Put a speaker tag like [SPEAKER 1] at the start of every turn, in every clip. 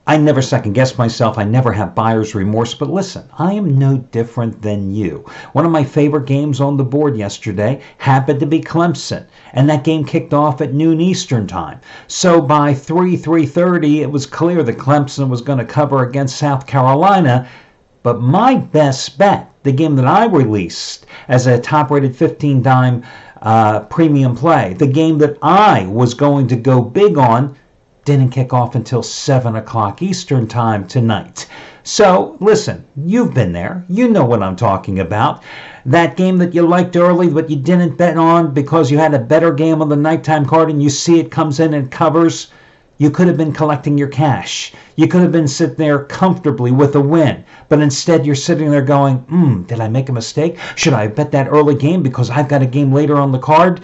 [SPEAKER 1] I never second guess myself. I never have buyer's remorse. But listen, I am no different than you. One of my favorite games on the board yesterday happened to be Clemson. And that game kicked off at noon Eastern time. So by 3:30, it was clear that Clemson was going to cover against South Carolina. But my best bet, the game that I released as a top-rated 15-dime premium play, the game that I was going to go big on, didn't kick off until 7 o'clock Eastern time tonight. So, listen, you've been there. You know what I'm talking about. That game that you liked early but you didn't bet on because you had a better game on the nighttime card and you see it comes in and covers, you could have been collecting your cash. You could have been sitting there comfortably with a win. But instead you're sitting there going, did I make a mistake? Should I bet that early game because I've got a game later on the card?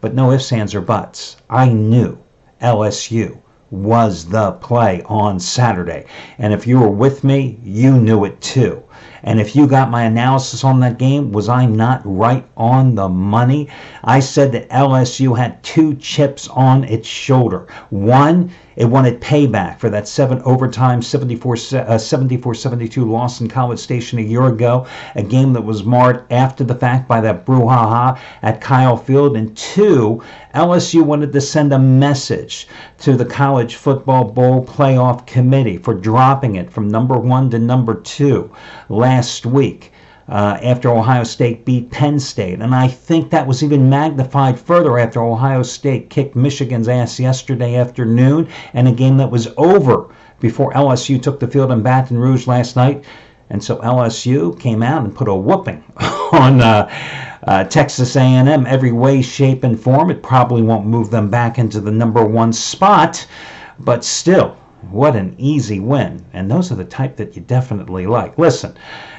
[SPEAKER 1] But no ifs, ands, or buts. I knew LSU was the play on Saturday. And if you were with me, you knew it too. And if you got my analysis on that game, was I not right on the money? I said that LSU had 2 chips on its shoulder. One, it wanted payback for that 7 overtime 74-72 loss in College Station a year ago, a game that was marred after the fact by that brouhaha at Kyle Field. And 2, LSU wanted to send a message to the College Football Bowl Playoff Committee for dropping it from number 1 to number 2 last week. After Ohio State beat Penn State. And I think that was even magnified further after Ohio State kicked Michigan's ass yesterday afternoon, and a game that was over before LSU took the field in Baton Rouge last night. And so LSU came out and put a whooping on Texas A&M every way, shape, and form. It probably won't move them back into the number 1 spot, but still, what an easy win. And those are the type that you definitely like. Listen,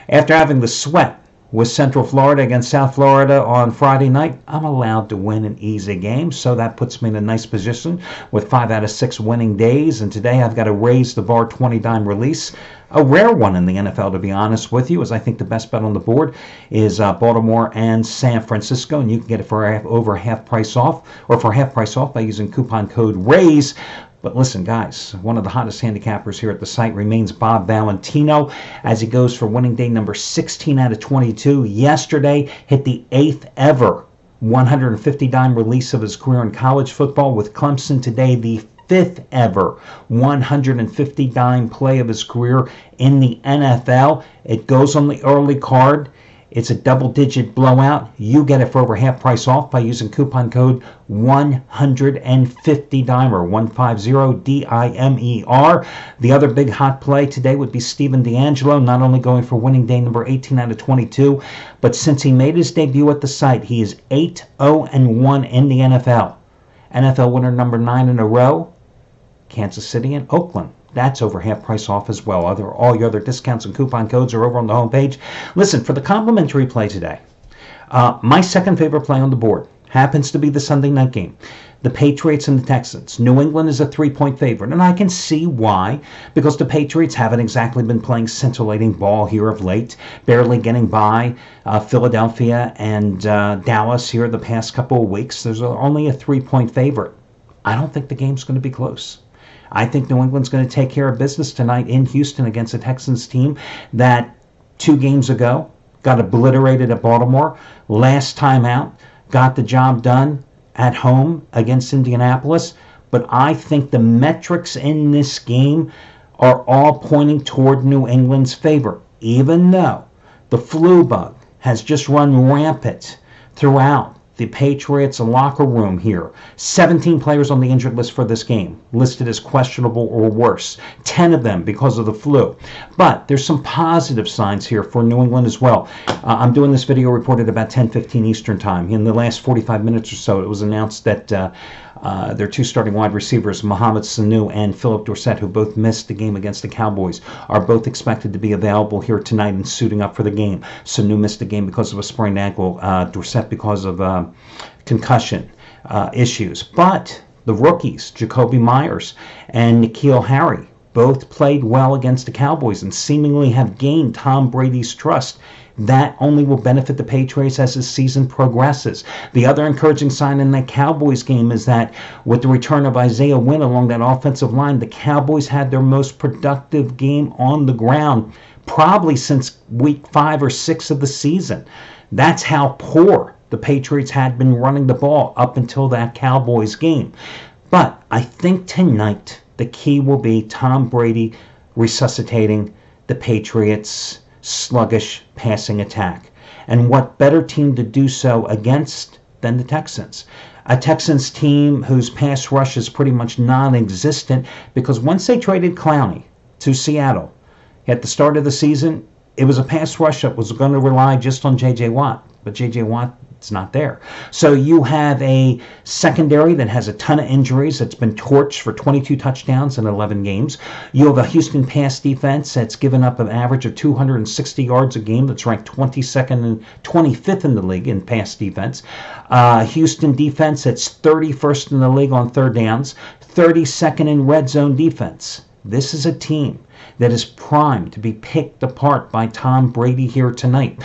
[SPEAKER 1] after having the sweat with Central Florida against South Florida on Friday night, I'm allowed to win an easy game. So that puts me in a nice position with 5 out of 6 winning days. And today I've got to raise the bar 20-dime release. A rare one in the NFL, to be honest with you, as I think the best bet on the board is Baltimore and San Francisco. And you can get it for over half price off, or for half price off by using coupon code RAISE. But listen, guys, one of the hottest handicappers here at the site remains Bob Valentino as he goes for winning day number 16 out of 22. Yesterday, hit the 8th ever 150-dime release of his career in college football with Clemson. Today, the 5th ever 150-dime play of his career in the NFL. It goes on the early card. It's a double-digit blowout. You get it for over half price off by using coupon code 150-DIMER, 150-DIMER. The other big hot play today would be Steven D'Angelo, not only going for winning day number 18 out of 22, but since he made his debut at the site, he is 8-0-1 in the NFL. NFL winner number 9 in a row, Kansas City and Oakland. That's over half price off as well. All your other discounts and coupon codes are over on the homepage. Listen, for the complimentary play today, my second favorite play on the board happens to be the Sunday night game. The Patriots and the Texans. New England is a 3-point favorite, and I can see why, because the Patriots haven't exactly been playing scintillating ball here of late, barely getting by Philadelphia and Dallas here the past couple of weeks. There's only a 3-point favorite. I don't think the game's going to be close. I think New England's going to take care of business tonight in Houston against a Texans team that 2 games ago got obliterated at Baltimore. Last time out, got the job done at home against Indianapolis. But I think the metrics in this game are all pointing toward New England's favor, even though the flu bug has just run rampant throughout the Patriots locker room here. 17 players on the injured list for this game, listed as questionable or worse. 10 of them because of the flu. But there's some positive signs here for New England as well. I'm doing this video reported about 10:15 Eastern time. In the last 45 minutes or so, it was announced that their 2 starting wide receivers, Mohamed Sanu and Philip Dorsett, who both missed the game against the Cowboys, are both expected to be available here tonight and suiting up for the game. Sanu missed the game because of a sprained ankle, Dorsett because of concussion issues. But the rookies, Jacoby Myers and N'Keal Harry, both played well against the Cowboys and seemingly have gained Tom Brady's trust. That only will benefit the Patriots as the season progresses. The other encouraging sign in that Cowboys game is that with the return of Isaiah Wynn along that offensive line, the Cowboys had their most productive game on the ground probably since week 5 or 6 of the season. That's how poor the Patriots had been running the ball up until that Cowboys game. But I think tonight the key will be Tom Brady resuscitating the Patriots' sluggish passing attack. And what better team to do so against than the Texans? A Texans team whose pass rush is pretty much non-existent because once they traded Clowney to Seattle at the start of the season, it was a pass rush that was going to rely just on J.J. Watt. But J.J. Watt, it's not there. So you have a secondary that has a ton of injuries that's been torched for 22 touchdowns in 11 games. You have a Houston pass defense that's given up an average of 260 yards a game, that's ranked 22nd and 25th in the league in pass defense. Houston defense that's 31st in the league on third downs, 32nd in red zone defense. This is a team that is primed to be picked apart by Tom Brady here tonight.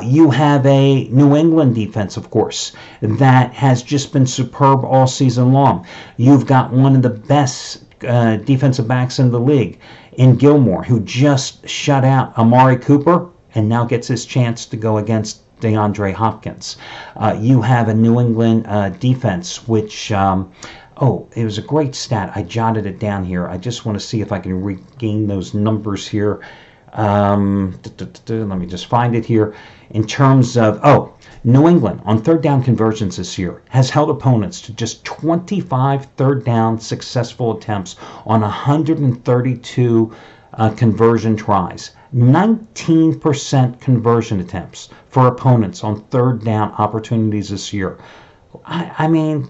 [SPEAKER 1] You have a New England defense, of course, that has just been superb all season long. You've got one of the best defensive backs in the league in Gilmore, who just shut out Amari Cooper and now gets his chance to go against DeAndre Hopkins. You have a New England defense which... Oh, it was a great stat. I jotted it down here. I just want to see if I can regain those numbers here. Let me just find it here. In terms of, New England on third down conversions this year has held opponents to just 25 third down successful attempts on 132 conversion tries. 19% conversion attempts for opponents on third down opportunities this year. I mean...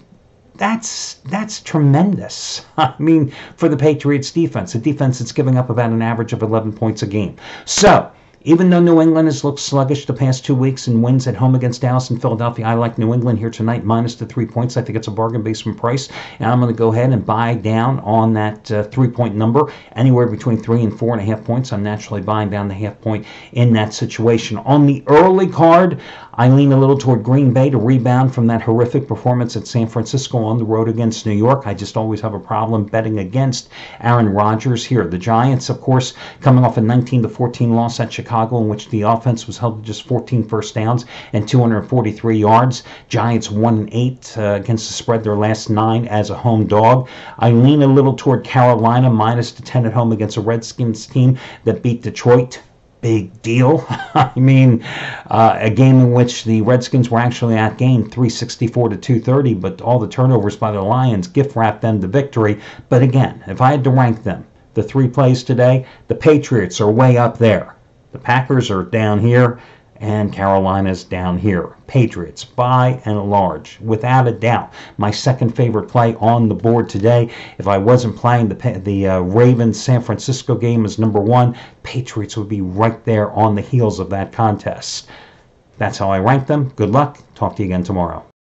[SPEAKER 1] That's tremendous. I mean, for the Patriots defense, a defense that's giving up about an average of 11 points a game. So, even though New England has looked sluggish the past 2 weeks and wins at home against Dallas and Philadelphia, I like New England here tonight, minus the 3 points. I think it's a bargain basement price, and I'm going to go ahead and buy down on that 3-point number, anywhere between 3 and 4.5 points. I'm naturally buying down the half point in that situation. On the early card, I lean a little toward Green Bay to rebound from that horrific performance at San Francisco on the road against New York. I just always have a problem betting against Aaron Rodgers here. The Giants, of course, coming off a 19-14 loss at Chicago, in which the offense was held to just 14 first downs and 243 yards. Giants 1-8 against the spread their last 9 as a home dog. I lean a little toward Carolina, minus the 10 at home against a Redskins team that beat Detroit. Big deal. I mean, a game in which the Redskins were actually outgained 364-230, but all the turnovers by the Lions gift-wrapped them the victory. But again, if I had to rank them, the 3 plays today, the Patriots are way up there. The Packers are down here, and Carolina's down here. Patriots, by and large, without a doubt, my second favorite play on the board today. If I wasn't playing the Ravens-San Francisco game as number 1, Patriots would be right there on the heels of that contest. That's how I rank them. Good luck. Talk to you again tomorrow.